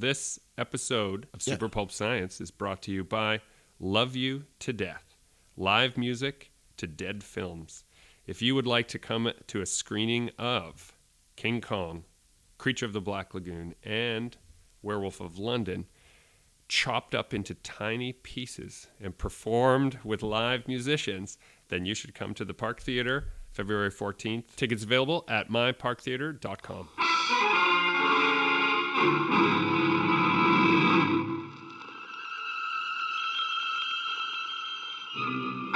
This episode of Super Pulp Science is brought to you by Love You to Death, live music to dead films. If you would like to come to a screening of King Kong, Creature of the Black Lagoon, and Werewolf of London, chopped up into tiny pieces and performed with live musicians, then you should come to the Park Theater February 14th. Tickets available at myparktheater.com.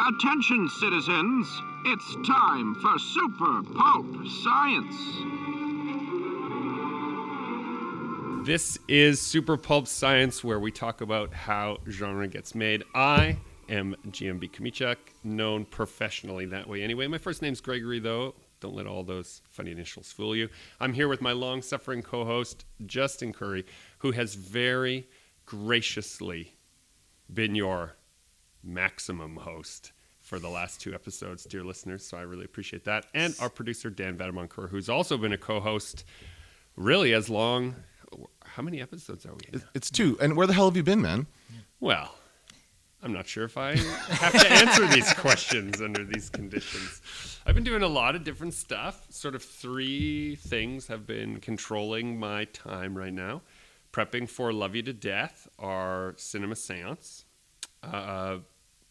Attention, citizens. It's time for Super Pulp Science. This is Super Pulp Science, where we talk about how genre gets made. I am GMB Kamichuk, known professionally that way anyway. My first name's Gregory, though. Don't let all those funny initials fool you. I'm here with my long-suffering co-host, Justin Curry, who has very graciously been your maximum host for the last two episodes, dear listeners, so I really appreciate that. And our producer, Dan Vadeboncoeur, who's also been a co-host really as long... How many episodes are we in? It's 2. And where the hell have you been, man? Well, I'm not sure if I have to answer these questions under these conditions. I've been doing a lot of different stuff. Sort of 3 things have been controlling my time right now. Prepping for Love You to Death, our cinema seance.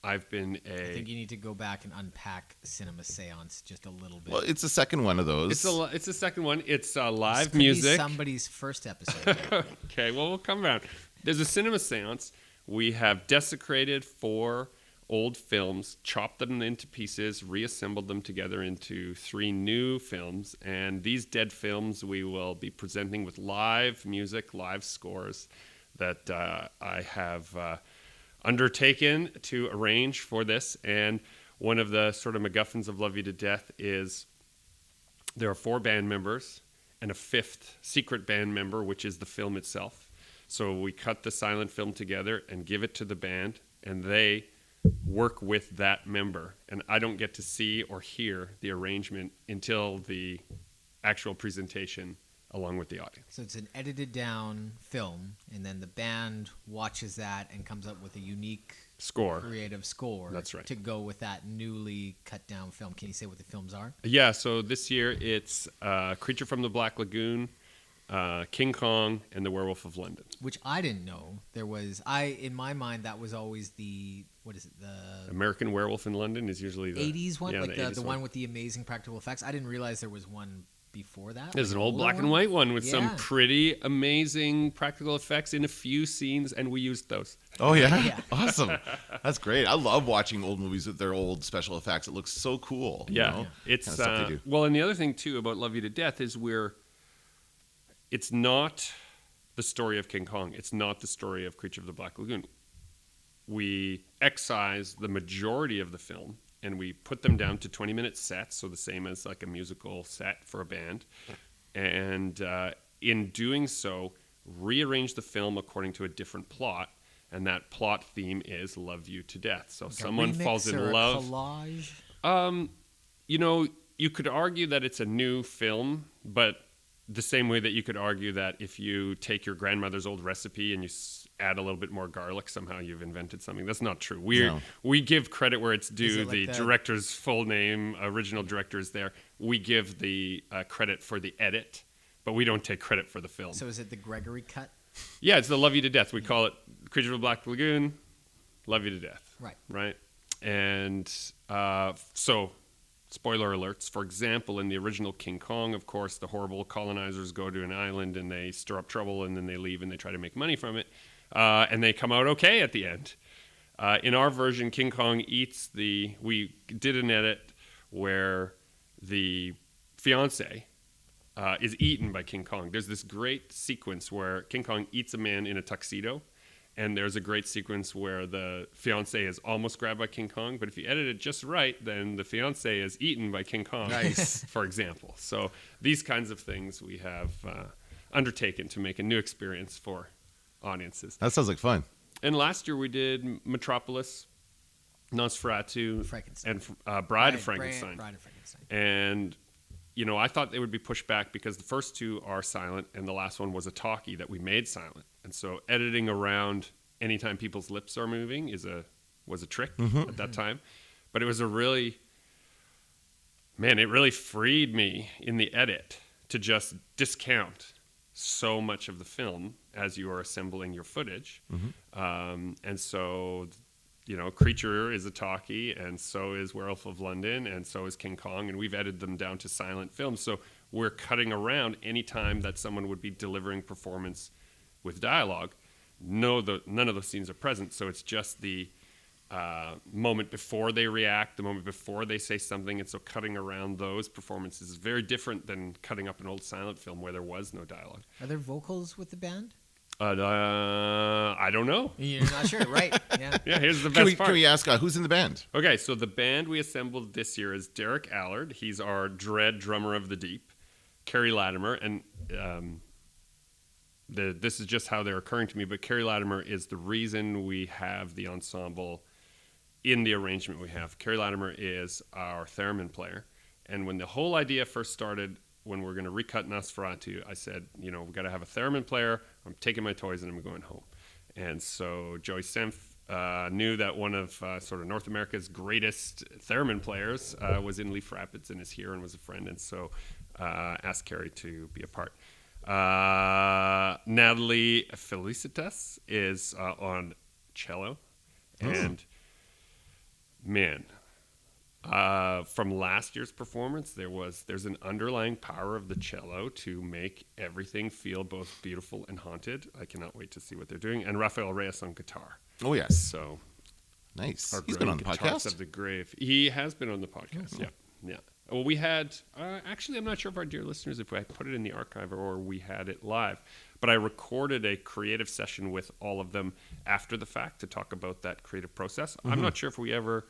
I've been I think you need to go back and unpack Cinema Seance just a little bit. Well, it's the second one of those. It's the second one. It's live this could music. be somebody's first episode. Okay, well, we'll come around. There's a cinema seance. We have desecrated 4 old films, chopped them into pieces, reassembled them together into 3 new films. And these dead films we will be presenting with live music, live scores that I have... undertaken to arrange for this. And one of the sort of MacGuffins of Love You to Death is there are 4 band members and a 5th secret band member, which is the film itself. So we cut the silent film together and give it to the band, and they work with that member. And I don't get to see or hear the arrangement until the actual presentation along with the audience. So it's an edited down film, and then the band watches that and comes up with a unique creative score. That's right. To go with that newly cut down film. Can you say what the films are? Yeah, so this year it's Creature from the Black Lagoon, King Kong, and The Werewolf of London. Which I didn't know. In my mind, that was always the American Werewolf in London is usually the 80s one? Yeah, like the 80s one with the amazing practical effects? I didn't realize there was one before that. There's like an old black and white one with some Yeah. pretty amazing practical effects in a few scenes, and we used those. Oh, yeah? Yeah. Awesome. That's great. I love watching old movies with their old special effects. It looks so cool. Yeah. You know? It's Kind of stuff they do. well, and the other thing too about Love You to Death is it's not the story of King Kong. It's not the story of Creature of the Black Lagoon. We excise the majority of the film and we put them down to 20-minute sets, so the same as like a musical set for a band. And in doing so, rearrange the film according to a different plot, and that plot theme is Love You to Death. So Like someone a remix falls in or a love. collage? You could argue that it's a new film, but the same way that you could argue that if you take your grandmother's old recipe and you add a little bit more garlic, somehow you've invented something. That's not true. We give credit where it's due. It like the director's full name, original director is there. We give the credit for the edit, but we don't take credit for the film. So is it the Gregory cut? Yeah, it's the Love You to Death. We call it Creature of the Black Lagoon, Love You to Death. Right? And so... Spoiler alerts. For example, in the original King Kong, of course, the horrible colonizers go to an island and they stir up trouble and then they leave and they try to make money from it. And they come out okay at the end. In our version, King Kong we did an edit where the fiance is eaten by King Kong. There's this great sequence where King Kong eats a man in a tuxedo. And there's a great sequence where the fiancé is almost grabbed by King Kong, but if you edit it just right, then the fiancé is eaten by King Kong, Nice. for example. So these kinds of things we have undertaken to make a new experience for audiences. That sounds like fun. And last year we did Metropolis, Nosferatu, Frankenstein. and Bride of Frankenstein. Bride of Frankenstein. And, I thought they would be pushed back because the first 2 are silent and the last one was a talkie that we made silent. And And so editing around anytime people's lips are moving was a trick at that time. But it was it really freed me in the edit to just discount so much of the film as you are assembling your footage. And so, Creature is a talkie, and so is Werewolf of London, and so is King Kong, and we've edited them down to silent film. So we're cutting around any time that someone would be delivering performance with dialogue. None of those scenes are present, so it's just the moment before they react, the moment before they say something, and so cutting around those performances is very different than cutting up an old silent film where there was no dialogue. Are there vocals with the band? I don't know. You're not sure, right? Yeah. Yeah, here's the best part. Can we ask who's in the band? Okay, so the band we assembled this year is Derek Allard. He's our dread drummer of the deep. Carrie Latimer, and this is just how they're occurring to me, but Carrie Latimer is the reason we have the ensemble in the arrangement we have. Carrie Latimer is our theremin player, and when the whole idea first started, when we're going to recut Nosferatu, I said, we've got to have a theremin player. I'm taking my toys and I'm going home. And so Joey Senf knew that one of sort of North America's greatest theremin players was in Leaf Rapids and is here and was a friend, and so asked Carrie to be a part. Natalie Felicitas is on cello, and man, from last year's performance, there's an underlying power of the cello to make everything feel both beautiful and haunted. I cannot wait to see what they're doing. And Rafael Reyes on guitar. Oh yes, so nice. He's been on the podcast. Of the Grave. He has been on the podcast. Oh. Yeah. Well, we had actually, I'm not sure if our dear listeners, if I put it in the archive or we had it live, but I recorded a creative session with all of them after the fact to talk about that creative process. I'm not sure if we ever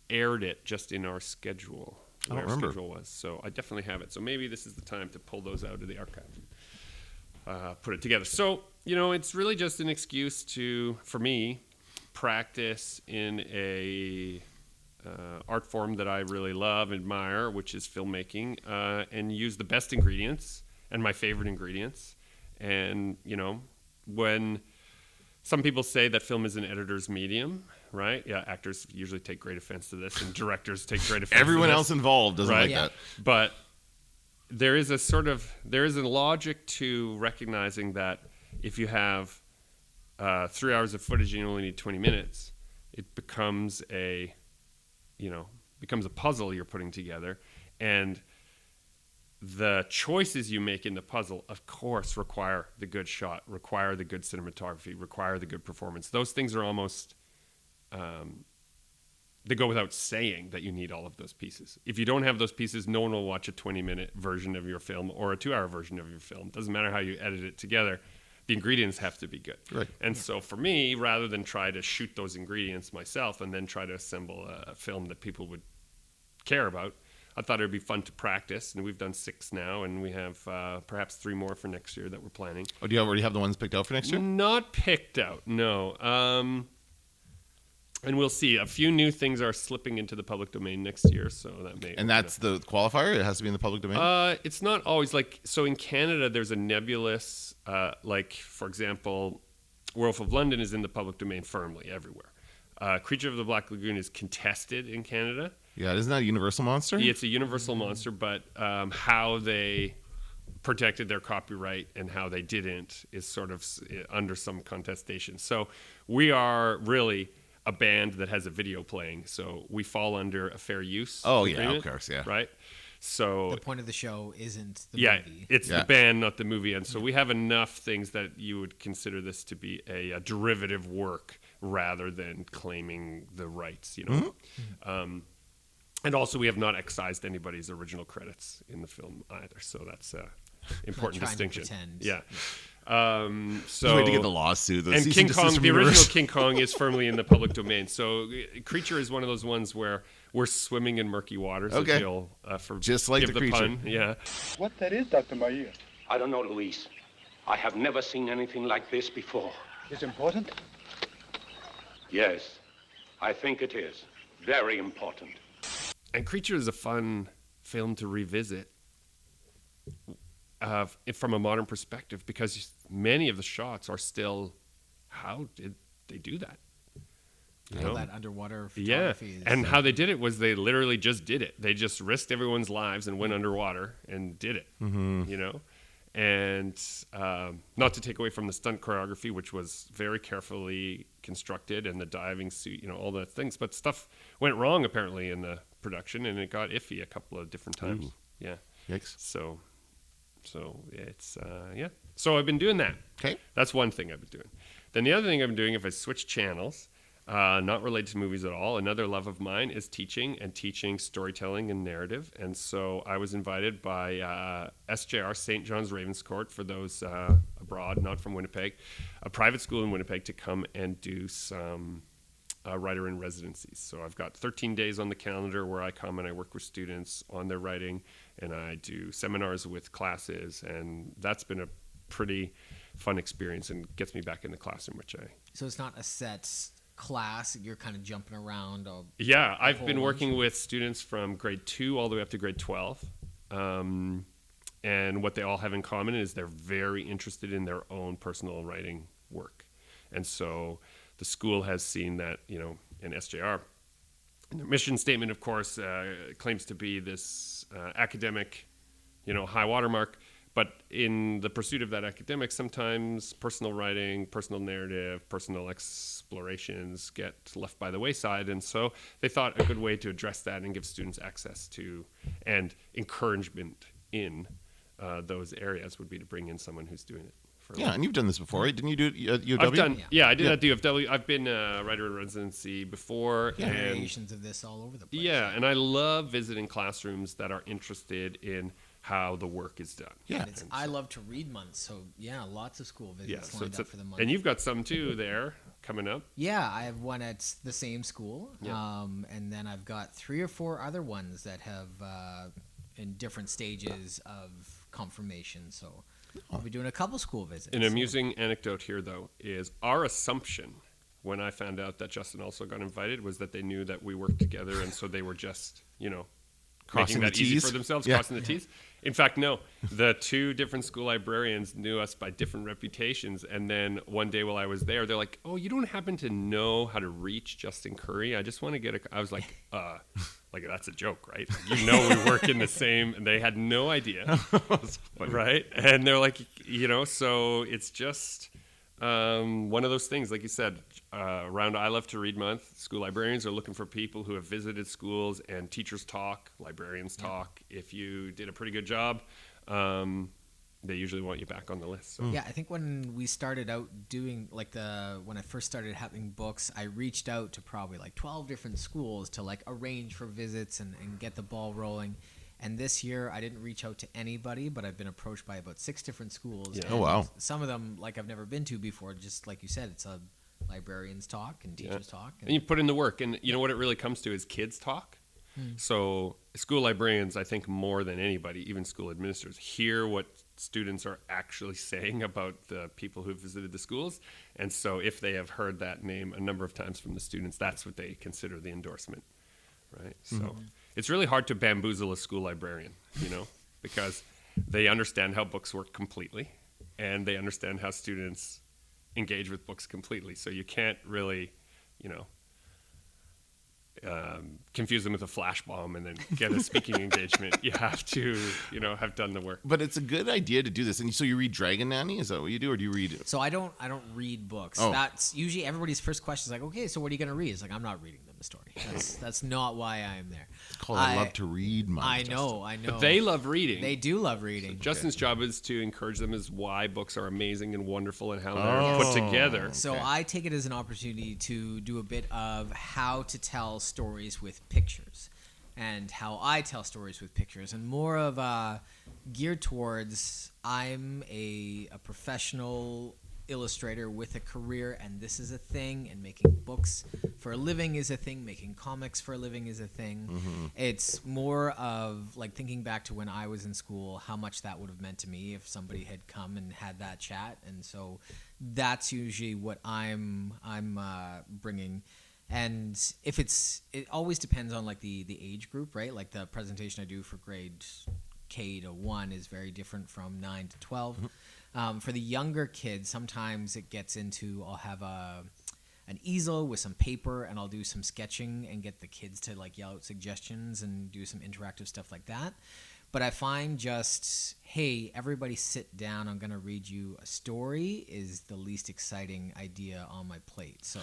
aired it just in our schedule. I don't remember. Schedule was. So I definitely have it. So maybe this is the time to pull those out of the archive, put it together. So, it's really just an excuse for me, practice in a art form that I really love, admire, which is filmmaking, and use the best ingredients and my favorite ingredients. And, when some people say that film is an editor's medium, right? Yeah, actors usually take great offense to this, and directors take great offense Everyone to this. else involved doesn't like that. But there is a logic to recognizing that if you have 3 hours of footage and you only need 20 minutes, it becomes a puzzle you're putting together, and the choices you make in the puzzle, of course, require the good shot, require the good cinematography, require the good performance. Those things are almost, they go without saying that you need all of those pieces. If you don't have those pieces, no one will watch a 20-minute version of your film or a 2-hour version of your film. Doesn't matter how you edit it together. The ingredients have to be good. Right. And so for me, rather than try to shoot those ingredients myself and then try to assemble a film that people would care about, I thought it would be fun to practice, and we've done 6 now, and we have perhaps 3 more for next year that we're planning. Oh, do you already have the ones picked out for next year? Not picked out, no. And we'll see. A few new things are slipping into the public domain next year, so that may. And that's the qualifier? It has to be in the public domain? It's not always so in Canada, there's a nebulous, for example, Werewolf of London is in the public domain firmly everywhere. Creature of the Black Lagoon is contested in Canada. Yeah, isn't that a Universal monster? It's a Universal monster, but how they protected their copyright and how they didn't is sort of under some contestation. So we are really a band that has a video playing, so we fall under a fair use. Oh, agreement, yeah, of course, yeah. Right? So the point of the show isn't the movie. It's the band, not the movie. And so we have enough things that you would consider this to be a derivative work rather than claiming the rights, and also we have not excised anybody's original credits in the film either. So that's an important distinction. Yeah. So wait to get the lawsuit. And King Kong, the original King Kong, is firmly in the public domain. So Creature is one of those ones where we're swimming in murky waters. Okay. Just like the Creature. Pun. Yeah. What that is, Dr. Maia? I don't know, Luis. I have never seen anything like this before. It's important? Yes, I think it is. Very important. And Creature is a fun film to revisit from a modern perspective, because many of the shots are still, how did they do that? You know? That underwater Yeah, photography. and how they did it was they literally just did it. They just risked everyone's lives and went underwater and did it. You know, and not to take away from the stunt choreography, which was very carefully constructed, and the diving suit, you know, all those things. But stuff went wrong apparently in the production, and it got iffy a couple of different times. Ooh. Yeah. Yikes. So it's yeah. So I've been doing that. Okay. That's one thing I've been doing. Then the other thing I've been doing, if I switch channels, not related to movies at all, another love of mine is teaching storytelling and narrative. And so I was invited by SJR, St. John's Ravenscourt, for those abroad, not from Winnipeg, a private school in Winnipeg, to come and do some writer in residencies. So I've got 13 days on the calendar where I come and I work with students on their writing, and I do seminars with classes, and that's been a pretty fun experience and gets me back in the classroom, which I... So it's not a set class, you're kind of jumping around. Yeah, I've been working with students from grade 2 all the way up to grade 12. And what they all have in common is they're very interested in their own personal writing work. And so the school has seen that, you know, in SJR. And the mission statement, of course, claims to be this academic, you know, high watermark. But in the pursuit of that academic, sometimes personal writing, personal narrative, personal explorations get left by the wayside. And so they thought a good way to address that and give students access to and encouragement in those areas would be to bring in someone who's doing it. Yeah, and you've done this before, right? Didn't you do it at UW? I've done, I did at UW. I've been a writer in residency before. Yeah, variations of this all over the place. Yeah, and I love visiting classrooms that are interested in how the work is done. Yeah, and I love to read months, so yeah, lots of school visits lined up for the month. And you've got some too there coming up. Yeah, I have one at the same school, Yeah. and then I've got 3 or 4 other ones that have in different stages of confirmation. So I'll be doing a couple school visits. An amusing anecdote here, though, is our assumption when I found out that Justin also got invited was that they knew that we worked together, and so they were just, you know, crossing making that the easy T's? for themselves, Yeah. crossing the T's. In fact, no. The 2 different school librarians knew us by different reputations, and then one day while I was there, they're like, "Oh, you don't happen to know how to reach Justin Curry? I just want to get a..." I was like, like, that's a joke, right? You know we work in the same... And they had no idea, right? And they're like, you know, so it's just one of those things, like you said, around I Love to Read Month, school librarians are looking for people who have visited schools, and teachers talk, librarians talk. If you did a pretty good job, they usually want you back on the list. So. Yeah, I think when we started out doing, like, when I first started having books, I reached out to probably like 12 different schools to like arrange for visits and get the ball rolling. And this year, I didn't reach out to anybody, but I've been approached by about 6 different schools. Yeah. And Oh, wow. Some of them, like, I've never been to before. Just like you said, it's a librarians talk and teachers talk. And you put in the work. And you know what it really comes to is kids talk. So school librarians, I think more than anybody, even school administrators, hear what students are actually saying about the people who visited the schools. And so if they have heard that name a number of times from the students, that's what they consider the endorsement, right? So it's really hard to bamboozle a school librarian, you know, because they understand how books work completely, and they understand how students engage with books completely. So you can't really, you know, confuse them with a flash bomb and then get a speaking engagement. You have to, you know, have done the work. But it's a good idea to do this. And so you read Dragon Nanny? Is that what you do, or do you read? So I don't read books. Oh. That's usually everybody's first question is like, okay, so what are you going to read? It's like, I'm not reading them a story. That's not why I am there. It's called I Love to Read Month. I know. But they love reading. They do love reading. Justin's job is to encourage them as why books are amazing and wonderful and how they're put together. So I take it as an opportunity to do a bit of how to tell stories with pictures and how I tell stories with pictures, and more of geared towards I'm a professional illustrator with a career, and this is a thing, and making books for a living is a thing, making comics for a living is a thing. It's more of like thinking back to when I was in school, how much that would have meant to me if somebody had come and had that chat. And so that's usually what I'm bringing. And if it always depends on like the age group, right? Like the presentation I do for grade K to 1 is very different from 9 to 12. For the younger kids, sometimes it gets into I'll have an easel with some paper and I'll do some sketching and get the kids to like yell out suggestions and do some interactive stuff like that. But I find just, hey, everybody sit down, I'm going to read you a story is the least exciting idea on my plate. So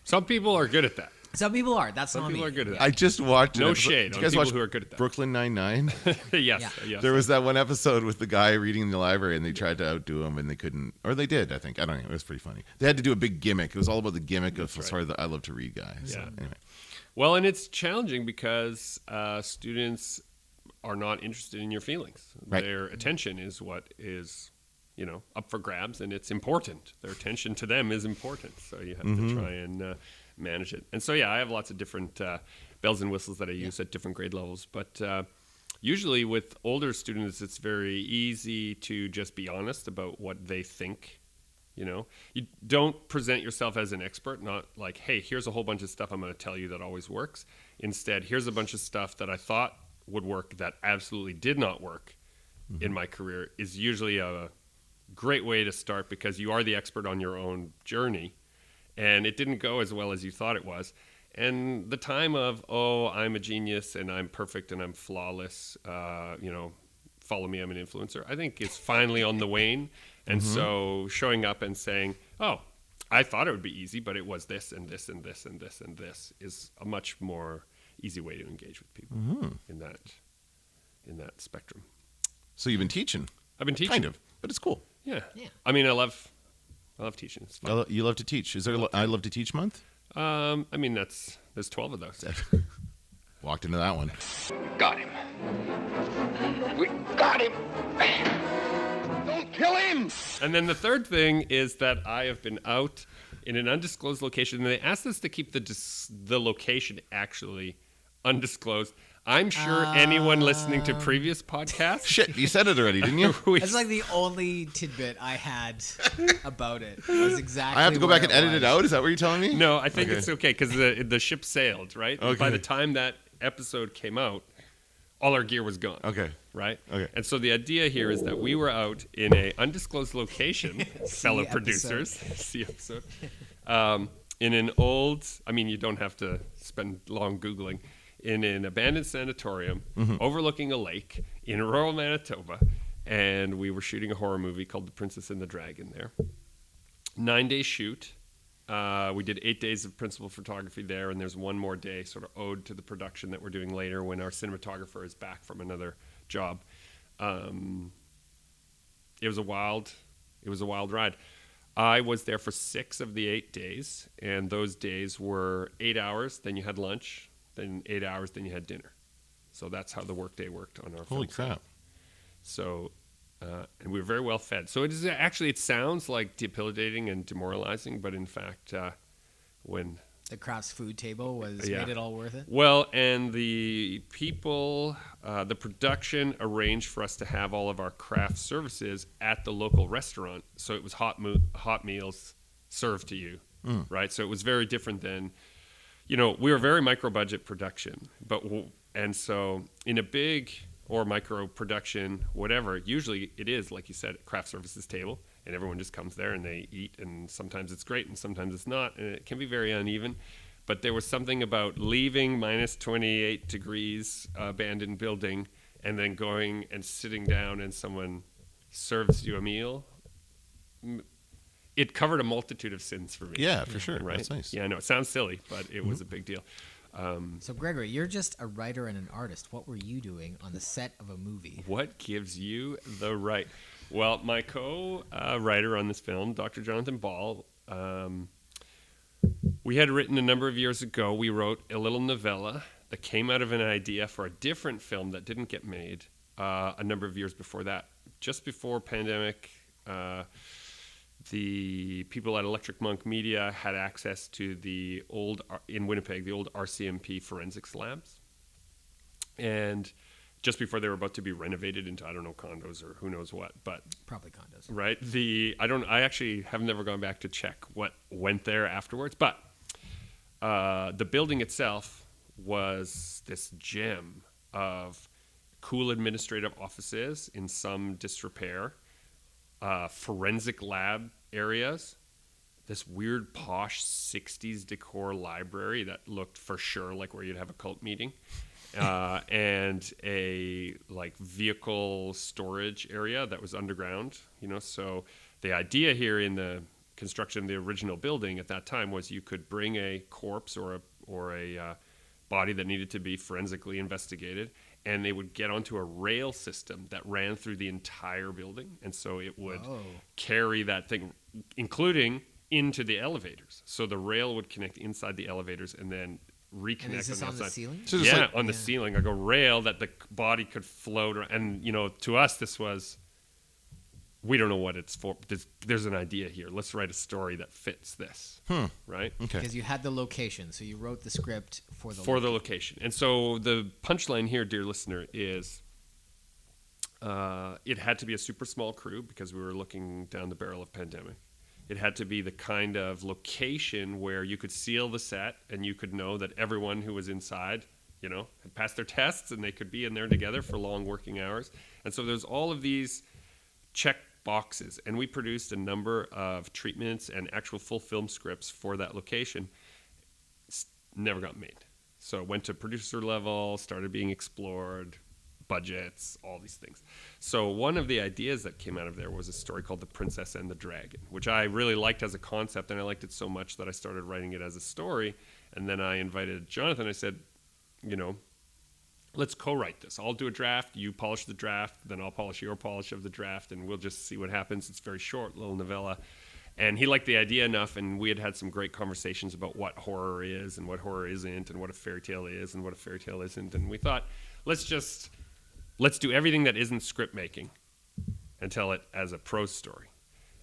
Some people are good at that. some people are. That's Some not people me. are good at that. I just watched No an episode- shade Did on you guys people watch who are good at that. Brooklyn Nine-Nine? Yes. There was that one episode with the guy reading in the library, and they tried to outdo him, and they couldn't. Or they did, I think. I don't know. It was pretty funny. They had to do a big gimmick. It was all about the gimmick of the I Love to Read guy. So, Yeah. anyway. Well, and it's challenging because students are not interested in your feelings. Right. Their attention is what is, up for grabs, and it's important. Their attention to them is important, so you have to try and manage it. And so, I have lots of different bells and whistles that I use at different grade levels. But usually with older students, it's very easy to just be honest about what they think. You don't present yourself as an expert, not like, hey, here's a whole bunch of stuff I'm going to tell you that always works. Instead, here's a bunch of stuff that I thought would work that absolutely did not work in my career is usually a great way to start because you are the expert on your own journey and it didn't go as well as you thought it was. And the time of, I'm a genius and I'm perfect and I'm flawless, follow me, I'm an influencer, I think is finally on the wane. And so showing up and saying, I thought it would be easy, but it was this and this and this and this and this is a much more easy way to engage with people in that spectrum. So you've been teaching? I've been teaching. Kind of, but it's cool. Yeah. Yeah. I mean, I love teaching. It's fun. You love to teach. Is there I Love to Teach month? There's 12 of those. Walked into that one. Got him. We got him. Don't kill him. And then the third thing is that I have been out in an undisclosed location, and they asked us to keep the location actually undisclosed. I'm sure anyone listening to previous podcasts. Shit, you said it already, didn't you? That's like the only tidbit I had about it. Was exactly. I have to go back and edit it out? Is that what you're telling me? No, I think it's okay because the ship sailed, right? Okay. By the time that episode came out, all our gear was gone. Okay. Right? Okay. And so the idea here is that we were out in a undisclosed location, fellow episode. producers, see episode, in an old, you don't have to spend long Googling, in an abandoned sanatorium overlooking a lake in rural Manitoba. And we were shooting a horror movie called The Princess and the Dragon there. 9-day shoot. We did 8 days of principal photography there, and there's one more day sort of ode to the production that we're doing later when our cinematographer is back from another job. It was a wild ride. I was there for 6 of the 8 days, and those days were 8 hours, then you had lunch, then 8 hours, then you had dinner. So that's how the workday worked on our Holy film set. crap. So, and we were very well fed. So it sounds like debilitating and demoralizing, but in fact, when The Kraft's food table made it all worth it. well, and the people, the production arranged for us to have all of our craft services at the local restaurant. So it was hot meals served to you, right? So it was very different than, we were very micro budget production, and so in a big or micro production, whatever, usually it is, like you said, craft services table, and everyone just comes there and they eat, and sometimes it's great and sometimes it's not, and it can be very uneven. But there was something about leaving minus 28 degrees abandoned building and then going and sitting down and someone serves you a meal. It covered a multitude of sins for me. Yeah, for sure. Right? That's nice. Yeah, I know. It sounds silly, but it was a big deal. So, Gregory, you're just a writer and an artist. What were you doing on the set of a movie? What gives you the right? Well, my co-writer on this film, Dr. Jonathan Ball, we had written a number of years ago, we wrote a little novella that came out of an idea for a different film that didn't get made a number of years before that. Just before pandemic, the people at Electric Monk Media had access to in Winnipeg, the old RCMP forensics labs. And just before they were about to be renovated into, I don't know, condos or who knows what, but Probably condos. right. I actually have never gone back to check what went there afterwards, but the building itself was this gem of cool administrative offices in some disrepair, forensic lab areas, this weird posh 60s decor library that looked for sure like where you'd have a cult meeting, and a like vehicle storage area that was underground, so the idea here in the construction of the original building at that time was you could bring a corpse or a body that needed to be forensically investigated, and they would get onto a rail system that ran through the entire building, and so it would carry that thing, including into the elevators. So the rail would connect inside the elevators and then reconnect. And is this on the outside. The ceiling? So On the ceiling, like a rail that the body could float around. And to us, this was, we don't know what it's for. There's an idea here. Let's write a story that fits this, right? Okay. Because you had the location, so you wrote the script for the location. And so the punchline here, dear listener, is it had to be a super small crew because we were looking down the barrel of pandemic. It had to be the kind of location where you could seal the set and you could know that everyone who was inside, had passed their tests and they could be in there together for long working hours. And so there's all of these check boxes, and we produced a number of treatments and actual full film scripts for that location. Never got made. So it went to producer level, started being explored, budgets, all these things. So one of the ideas that came out of there was a story called The Princess and the Dragon, which I really liked as a concept, and I liked it so much that I started writing it as a story. And then I invited Jonathan. I said, let's co-write this. I'll do a draft, you polish the draft, then I'll polish your polish of the draft, and we'll just see what happens. It's very short, little novella. And he liked the idea enough, and we had some great conversations about what horror is and what horror isn't, and what a fairy tale is and what a fairy tale isn't. And we thought, let's do everything that isn't script making and tell it as a prose story.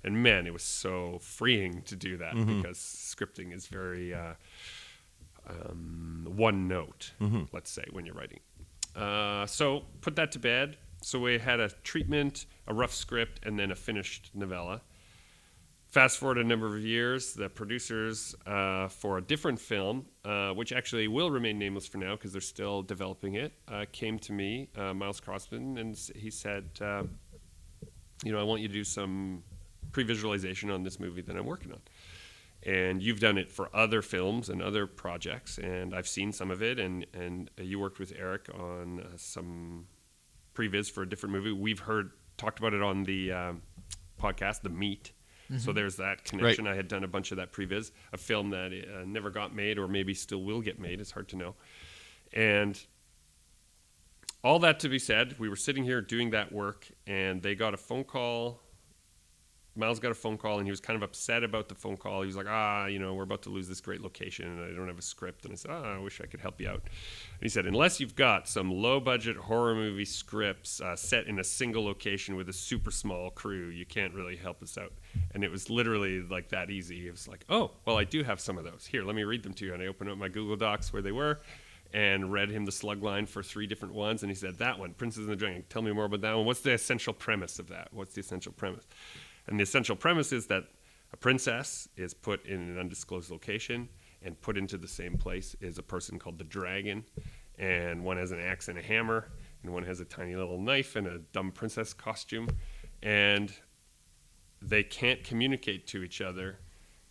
And man, it was so freeing to do that because scripting is very one note, let's say, when you're writing. So put that to bed. So we had a treatment, a rough script, and then a finished novella. Fast forward a number of years, the producers for a different film, which actually will remain nameless for now because they're still developing it, came to me, Miles Crossman, and he said, I want you to do some pre-visualization on this movie that I'm working on. And you've done it for other films and other projects, and I've seen some of it, and you worked with Eric on some previs for a different movie. We've talked about it on the podcast, The Meat. So there's that connection. Right. I had done a bunch of that previs, a film that never got made or maybe still will get made. It's hard to know. And all that to be said, we were sitting here doing that work, and they got a phone call. Miles got a phone call, and he was kind of upset about the phone call. He was like, we're about to lose this great location, and I don't have a script. And I said, I wish I could help you out. And he said, unless you've got some low-budget horror movie scripts set in a single location with a super small crew, you can't really help us out. And it was literally like that easy. It was like, oh, well, I do have some of those. Here, let me read them to you. And I opened up my Google Docs where they were and read him the slug line for 3 different ones. And he said, that one, Princess and the Dragon, tell me more about that one. What's the essential premise of that? What's the essential premise? And the essential premise is that a princess is put in an undisclosed location and put into the same place as a person called the Dragon. And one has an axe and a hammer, and one has a tiny little knife and a dumb princess costume. And they can't communicate to each other,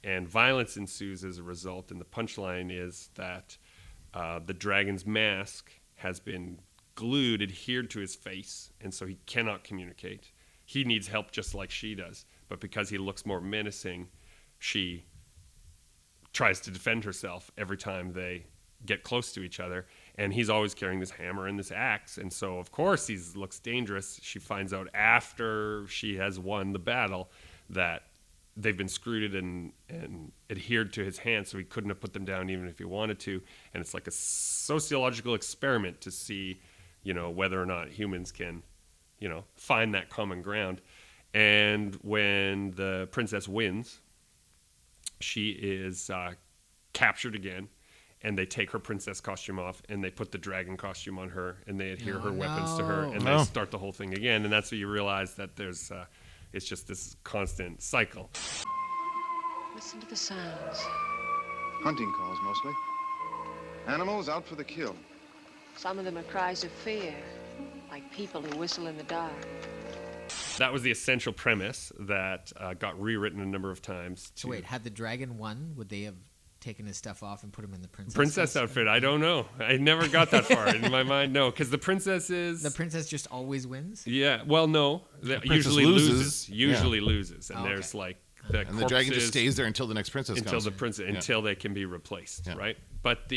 and violence ensues as a result. And the punchline is that the dragon's mask has been adhered to his face, and so he cannot communicate. He needs help just like she does, but because he looks more menacing, she tries to defend herself every time they get close to each other, and he's always carrying this hammer and this axe, and so of course he looks dangerous. She finds out after she has won the battle that they've been screwed and adhered to his hand, so he couldn't have put them down even if he wanted to, and it's like a sociological experiment to see, whether or not humans can find that common ground. And when the princess wins, she is captured again, and they take her princess costume off, and they put the dragon costume on her, and they adhere her weapons to her, and they start the whole thing again. And that's where you realize that there's it's just this constant cycle. Listen to the sounds. Hunting calls, mostly. Animals out for the kill. Some of them are cries of fear, like like people who whistle in the dark. That was the essential premise that got rewritten a number of times. So wait, had the dragon won, would they have taken his stuff off and put him in the princess outfit? I don't know. I never got that far in my mind. No, because the princess is... The princess just always wins? Yeah, well, no. The Usually loses. loses. And Oh, there's okay. like... And the dragon just stays there until the next princess comes. Until they can be replaced, Yeah. right? But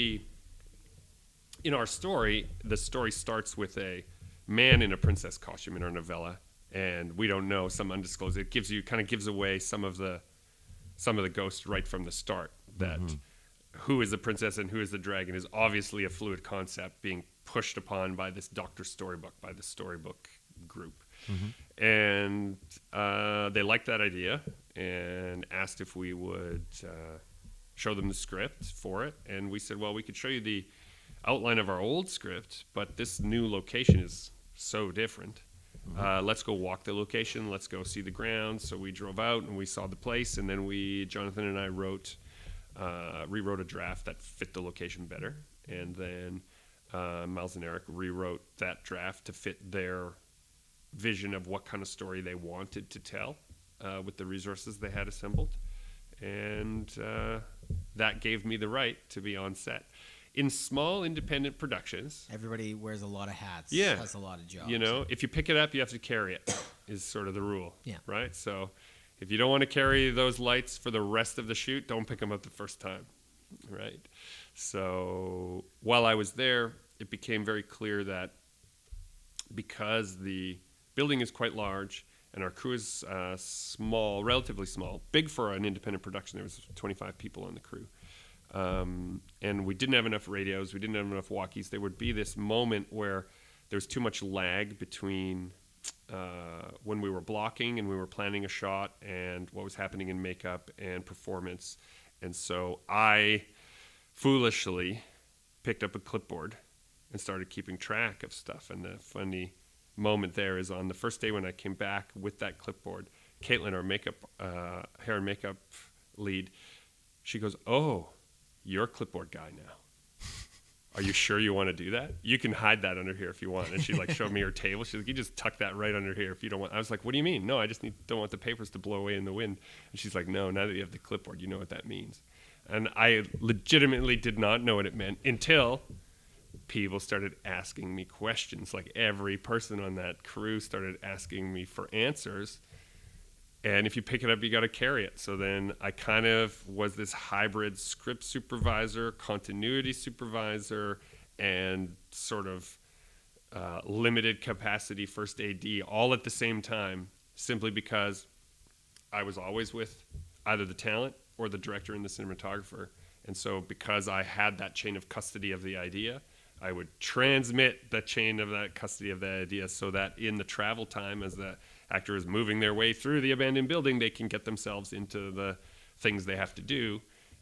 in our story, the story starts with a man in a princess costume in our novella, and we don't know, some undisclosed. It gives away some of the ghosts right from the start. That who is the princess and who is the dragon is obviously a fluid concept being pushed upon by this Dr. Storybook, by the Storybook group. And they liked that idea and asked if we would show them the script for it. And we said, well, we could show you the outline of our old script, but this new location is so different. Let's go walk the location. Let's go see the grounds. So we drove out and we saw the place, and then Jonathan and I rewrote a draft that fit the location better. And then Miles and Eric rewrote that draft to fit their vision of what kind of story they wanted to tell with the resources they had assembled. And that gave me the right to be on set. In small independent productions, Everybody wears a lot of hats, Yeah. has a lot of jobs. you know, if you pick it up, you have to carry it, is sort of the rule. Yeah. Right? So if you don't want to carry those lights for the rest of the shoot, don't pick them up the first time. Right? So while I was there, it became very clear that because the building is quite large and our crew is small, relatively small, big for an independent production, there was 25 people on the crew. And we didn't have enough radios, we didn't have enough walkies. There would be this moment where there was too much lag between when we were blocking and we were planning a shot and what was happening in makeup and performance. And so I foolishly picked up a clipboard and started keeping track of stuff. And the funny moment there is on the first day when I came back with that clipboard, Caitlin, our hair and makeup lead, she goes, "Oh, you're a clipboard guy now. Are you sure you want to do that? You can hide that under here if you want." And she showed me her table. She's like, "You just tuck that right under here if you don't want." I was like, "What do you mean?" "No, I just don't want the papers to blow away in the wind." And she's like, "No, now that you have the clipboard, you know what that means." And I legitimately did not know what it meant until people started asking me questions. Like every person on that crew started asking me for answers. And if you pick it up, you got to carry it. So then I kind of was this hybrid script supervisor, continuity supervisor, and sort of limited capacity first AD all at the same time, simply because I was always with either the talent or the director and the cinematographer. And so because I had that chain of custody of the idea, I would transmit the chain of that custody of the idea so that in the travel time, as the actor is moving their way through the abandoned building, they can get themselves into the things they have to do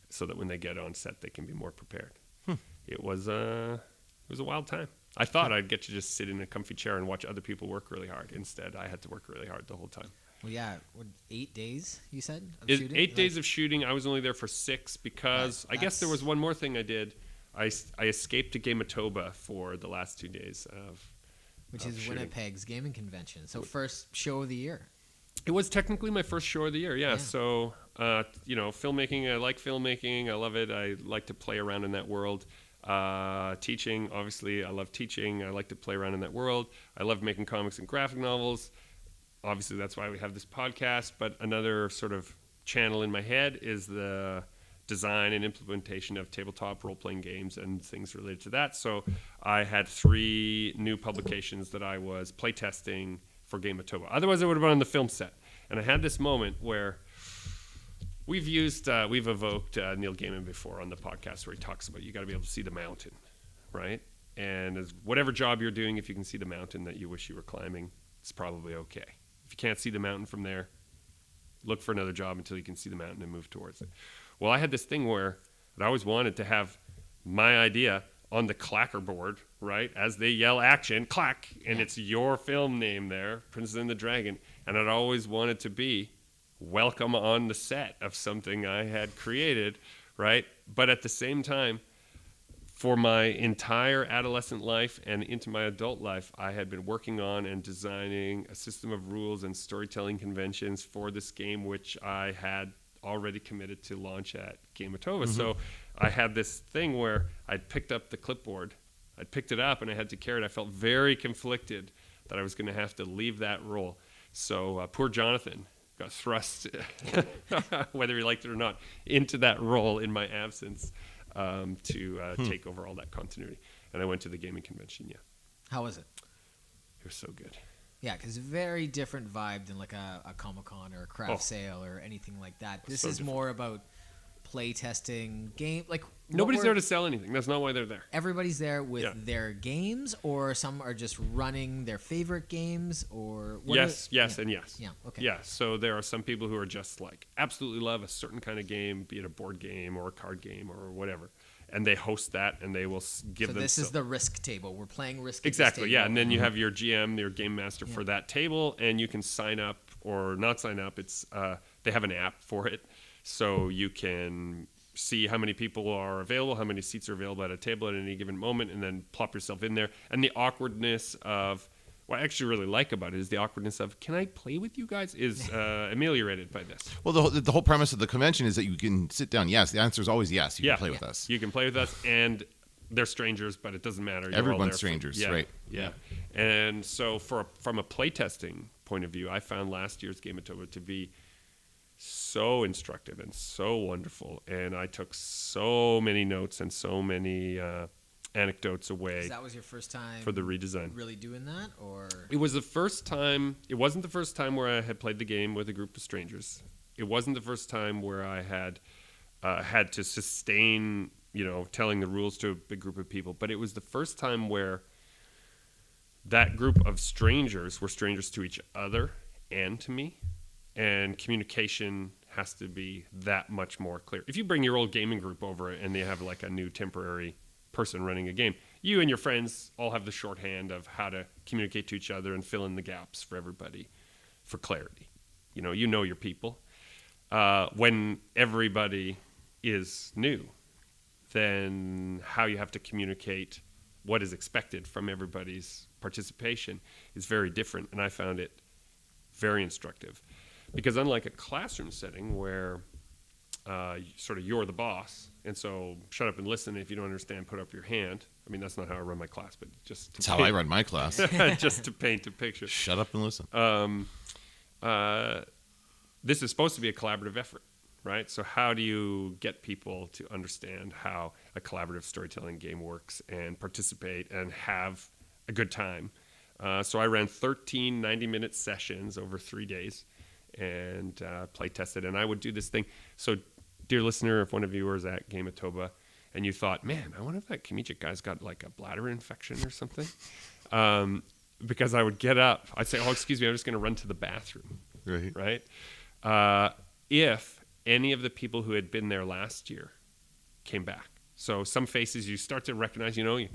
so that when they get on set, they can be more prepared. It was a wild time. I thought I'd get to just sit in a comfy chair and watch other people work really hard. Instead, I had to work really hard the whole time. Well, yeah, 8 days, you said, of shooting? 8 days of shooting. I was only there for 6 because I guess there was one more thing I did. I escaped to Manitoba for the last 2 days of Which is shooting. Winnipeg's gaming convention. So first show of the year. It was technically my first show of the year, yeah. So, filmmaking, I like filmmaking. I love it. I like to play around in that world. Teaching, obviously, I love teaching. I like to play around in that world. I love making comics and graphic novels. Obviously, that's why we have this podcast. But another sort of channel in my head is the design and implementation of tabletop role-playing games and things related to that. So I had 3 new publications that I was playtesting for Game Manitoba. Otherwise, I would have been on the film set. And I had this moment where we've evoked Neil Gaiman before on the podcast where he talks about you got to be able to see the mountain, right? And as whatever job you're doing, if you can see the mountain that you wish you were climbing, it's probably okay. If you can't see the mountain from there, look for another job until you can see the mountain and move towards it. Well, I had this thing where I always wanted to have my idea on the clacker board, right? As they yell action, clack, and it's your film name there, Princess and the Dragon. And I'd always wanted to be welcome on the set of something I had created, right? But at the same time, for my entire adolescent life and into my adult life, I had been working on and designing a system of rules and storytelling conventions for this game, which I had already committed to launch at Manitoba. So I had this thing where I'd picked up the clipboard, I'd picked it up and I had to carry it. I felt very conflicted that I was going to have to leave that role. So poor Jonathan got thrust, whether he liked it or not, into that role in my absence to take over all that continuity. And I went to the gaming convention, yeah. How was it? It was so good. Yeah, because very different vibe than like a Comic-Con or a craft sale or anything like that. This So is different. more about play testing, game, like Nobody's there to sell anything. That's not why they're there. Everybody's there with Yeah. their games, or some are just running their favorite games, or what Yes, are- yes, yeah. and yes. Yeah, okay. Yeah, so there are some people who are just like absolutely love a certain kind of game, be it a board game or a card game or whatever, and they host that and they will give So them. this is the Risk table. We're playing Risk. at this exactly, yeah, table. and then you have your GM, your game master Yeah. for that table, and you can sign up or not sign up. It's they have an app for it, so you can see how many people are available, how many seats are available at a table at any given moment, and then plop yourself in there. And the awkwardness of what I actually really like about it is the awkwardness of, can I play with you guys, is ameliorated by this. Well, the whole premise of the convention is that you can sit down. Yes, the answer is always yes. You can play with us. You can play with us, and they're strangers, but it doesn't matter. You're all Everyone's there strangers, yeah, right. Yeah. And so from a playtesting point of view, I found last year's Manitoba to be so instructive and so wonderful. And I took so many notes and so many anecdotes away 'Cause that was your first time for the redesign. really doing that, or It was the first time. It wasn't the first time where I had played the game with a group of strangers. It wasn't the first time where I had had to sustain, telling the rules to a big group of people. But it was the first time where that group of strangers were strangers to each other and to me, and communication has to be that much more clear. If you bring your old gaming group over and they have like a new temporary person running a game, you and your friends all have the shorthand of how to communicate to each other and fill in the gaps for everybody for clarity. You know your people. When everybody is new, then how you have to communicate what is expected from everybody's participation is very different, and I found it very instructive. Because unlike a classroom setting where you're the boss, and so shut up and listen. If you don't understand, put up your hand. I mean, that's not how I run my class, but just That's how I run my class. just to paint a picture. Shut up and listen. This is supposed to be a collaborative effort, right? So how do you get people to understand how a collaborative storytelling game works and participate and have a good time? So I ran 13 90-minute sessions over 3 days and play tested. And I would do this thing. So, dear listener, if one of you was at Manitoba and you thought, man, I wonder if that Kamichik guy's got like a bladder infection or something. Because I would get up. I'd say, oh, excuse me, I'm just going to run to the bathroom. Right? If any of the people who had been there last year came back. So some faces you start to recognize, you're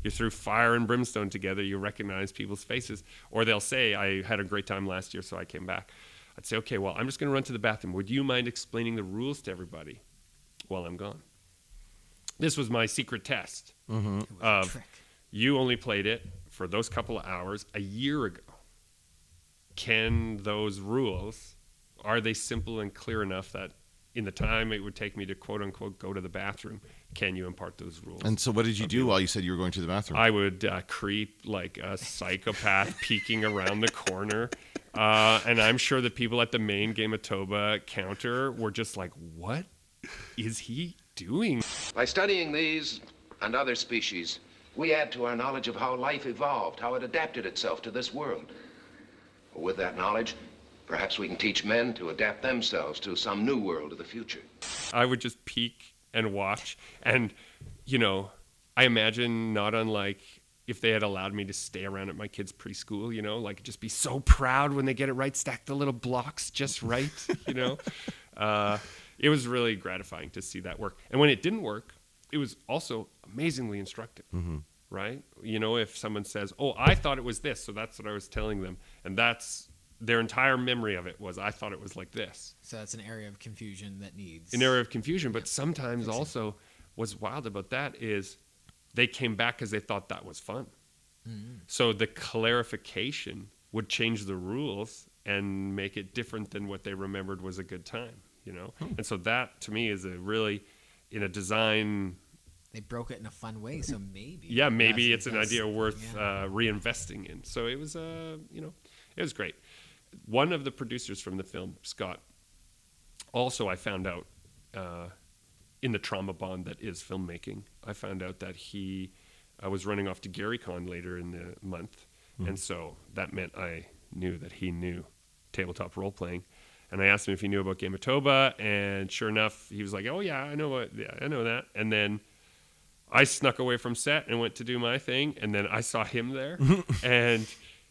through fire and brimstone together, you recognize people's faces. Or they'll say, I had a great time last year, so I came back. I'd say, okay, well, I'm just going to run to the bathroom. Would you mind explaining the rules to everybody while I'm gone? This was my secret test of trick. You only played it for those couple of hours a year ago. Can those rules, are they simple and clear enough that in the time it would take me to quote unquote go to the bathroom, can you impart those rules? And so what did you do while you said you were going to the bathroom? I would creep like a psychopath peeking around the corner. And I'm sure the people at the main Manitoba counter were just like, what is he doing? By studying these and other species, we add to our knowledge of how life evolved, how it adapted itself to this world. With that knowledge, perhaps we can teach men to adapt themselves to some new world of the future. I would just peek and watch. And, I imagine not unlike if they had allowed me to stay around at my kids' preschool, like just be so proud when they get it right, stack the little blocks just right, It was really gratifying to see that work. And when it didn't work, it was also amazingly instructive, right? If someone says, oh, I thought it was this, so that's what I was telling them. And that's their entire memory of it was, I thought it was like this. So that's an area of confusion that needs An area of confusion, but sometimes also what's wild about that is they came back because they thought that was fun. So the clarification would change the rules and make it different than what they remembered was a good time, you know? And so that, to me, is a really, in a design... They broke it in a fun way, so maybe. Yeah, maybe it's an idea worth reinvesting in. So it was, you know, it was great. One of the producers from the film, Scott, also I found out in the trauma bond that is filmmaking, I found out that he was running off to GaryCon later in the month. And so that meant I knew that he knew tabletop role-playing. And I asked him if he knew about Manitoba, and sure enough, he was like, oh, yeah, I know that. And then I snuck away from set and went to do my thing, and then I saw him there, and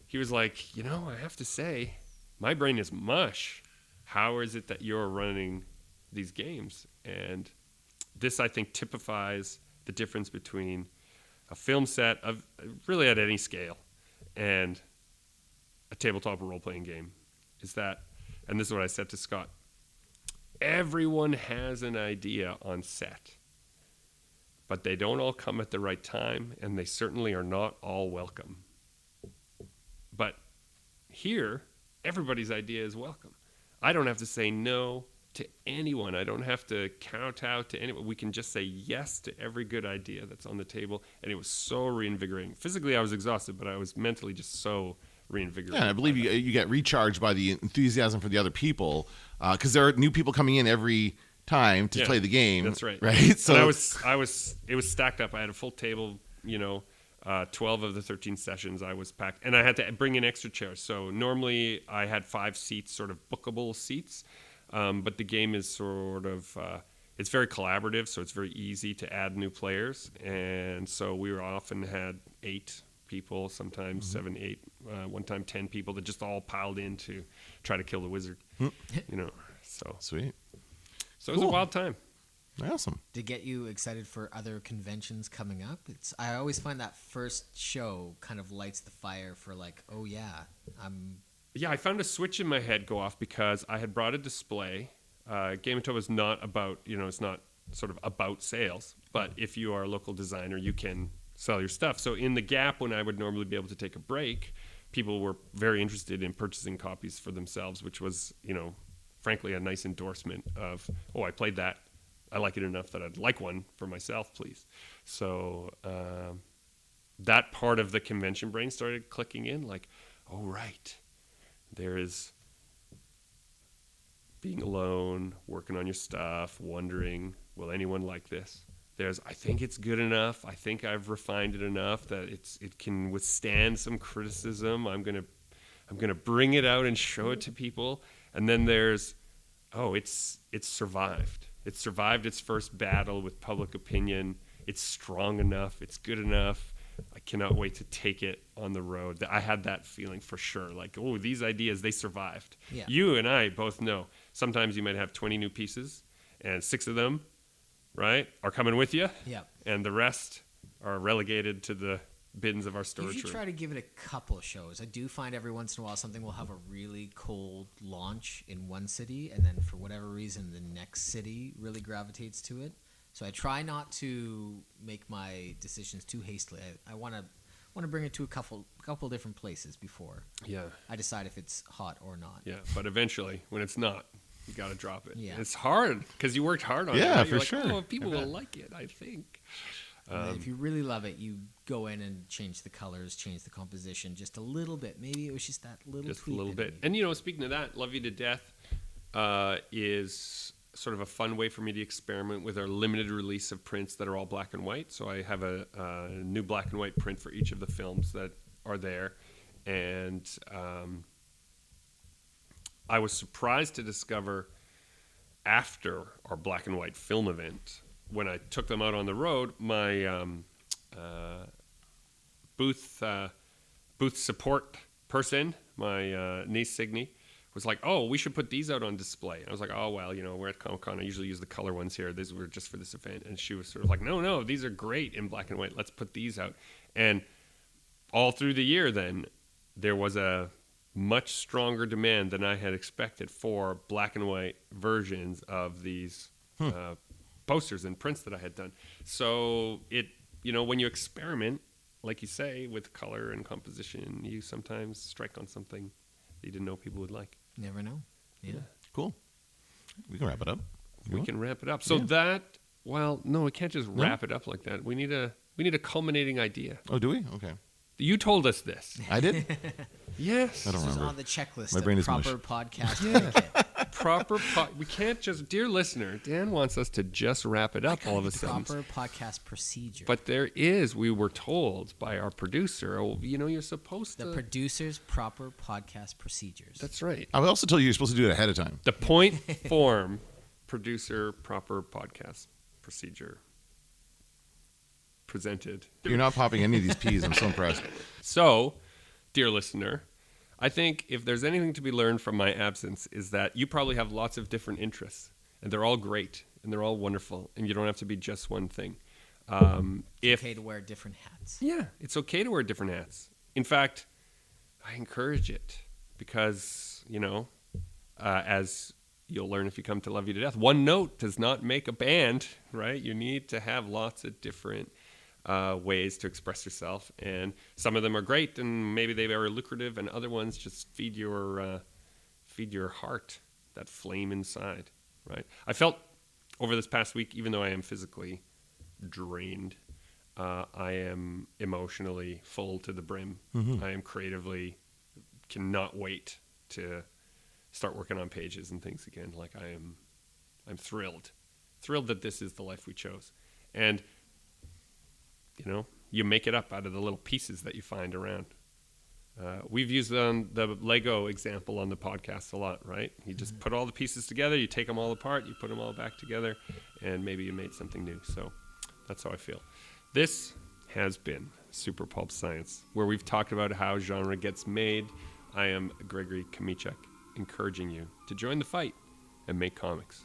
he was like, you know, I have to say, my brain is mush. How is it that you're running these games? And this, I think, typifies the difference between a film set of really at any scale and a tabletop role-playing game is that, and this is what I said to Scott, everyone has an idea on set, but they don't all come at the right time, and they certainly are not all welcome. But here, everybody's idea is welcome. I don't have to say no to anyone. I don't have to kowtow to anyone. We can just say yes to every good idea that's on the table, and it was so reinvigorating. Physically, I was exhausted, but I was mentally just so reinvigorating. Yeah, and I believe you get recharged by the enthusiasm for the other people, because there are new people coming in every time to play the game. That's right. Right. So and it was stacked up. I had a full table, 12 of the 13 sessions I was packed, and I had to bring in extra chairs. So normally I had 5 seats, sort of bookable seats, but the game is sort of, it's very collaborative, so it's very easy to add new players. And so we often had 8 people, sometimes 7, 8, one time 10 people that just all piled in to try to kill the wizard, so. Sweet. So it was a wild time. Awesome. To get you excited for other conventions coming up, I always find that first show kind of lights the fire for like, oh yeah, Yeah, I found a switch in my head go off because I had brought a display. Manitoba is not about, it's not sort of about sales, but if you are a local designer, you can sell your stuff. So in the gap when I would normally be able to take a break, people were very interested in purchasing copies for themselves, which was, frankly, a nice endorsement of, oh, I played that. I like it enough that I'd like one for myself, please. So that part of the convention brain started clicking in, like, oh, right. There is being alone, working on your stuff, wondering, will anyone like this? There's, I think it's good enough. I think I've refined it enough that it can withstand some criticism. I'm gonna bring it out and show it to people. And then there's, oh, it's survived. It's survived its first battle with public opinion. It's strong enough. It's good enough. I cannot wait to take it on the road. I had that feeling for sure. Like, oh, these ideas, they survived. Yeah. You and I both know. Sometimes you might have 20 new pieces, and 6 of them, right, are coming with you. Yeah. And the rest are relegated to the bins of our storage room. You should try to give it a couple of shows. I do find every once in a while something will have a really cold launch in one city, and then for whatever reason the next city really gravitates to it. So I try not to make my decisions too hastily. I want to bring it to a couple different places before I decide if it's hot or not. Yeah, but eventually, when it's not, you got to drop it. Yeah. It's hard because you worked hard on it. Yeah, Right? for You're like, sure. oh, people will like it, I think. If you really love it, you go in and change the colors, change the composition just a little bit. Maybe it was just that little Just a tweak little that bit. And, speaking of that, Love You to Death is sort of a fun way for me to experiment with our limited release of prints that are all black and white. So I have a new black and white print for each of the films that are there. And I was surprised to discover after our black and white film event, when I took them out on the road, my booth support person, my niece Signe, was like, oh, we should put these out on display. And I was like, oh, well, we're at Comic-Con. I usually use the color ones here. These were just for this event. And she was sort of like, no, these are great in black and white. Let's put these out. And all through the year then, there was a much stronger demand than I had expected for black and white versions of these posters and prints that I had done. So it when you experiment, like you say, with color and composition, you sometimes strike on something that you didn't know people would like. Never know. Yeah. Cool. We can wrap it up. We can wrap it up. So that, well, no, we can't just wrap it up like that. We need a culminating idea. Oh, do we? Okay. You told us this. I did? Yes. I don't This is remember. on the checklist My brain of is mush. proper podcast etiquette. We can't just, dear listener, Dan wants us to just wrap it up all of a sudden. Proper podcast procedure. But we were told by our producer, you're supposed the to. producer's proper podcast procedures. That's right. I also told you you're supposed to do it ahead of time. The point form producer proper podcast procedure presented. You're not popping any of these peas. I'm so impressed. So, dear listener, I think if there's anything to be learned from my absence is that you probably have lots of different interests, and they're all great, and they're all wonderful, and you don't have to be just one thing. It's okay to wear different hats. Yeah, it's okay to wear different hats. In fact, I encourage it because, as you'll learn if you come to love you to death, one note does not make a band, right? You need to have lots of different ways to express yourself, and some of them are great, and maybe they are lucrative, and other ones just feed your heart, that flame inside, right? I felt over this past week, even though I am physically drained, I am emotionally full to the brim. Mm-hmm. I am creatively cannot wait to start working on pages and things again. Like I'm thrilled that this is the life we chose, and you make it up out of the little pieces that you find around. We've used the Lego example on the podcast a lot, right? You just put all the pieces together, you take them all apart, you put them all back together, and maybe you made something new. So that's how I feel. This has been Super Pulp Science, where we've talked about how genre gets made. I am Gregory Kamichek, encouraging you to join the fight and make comics.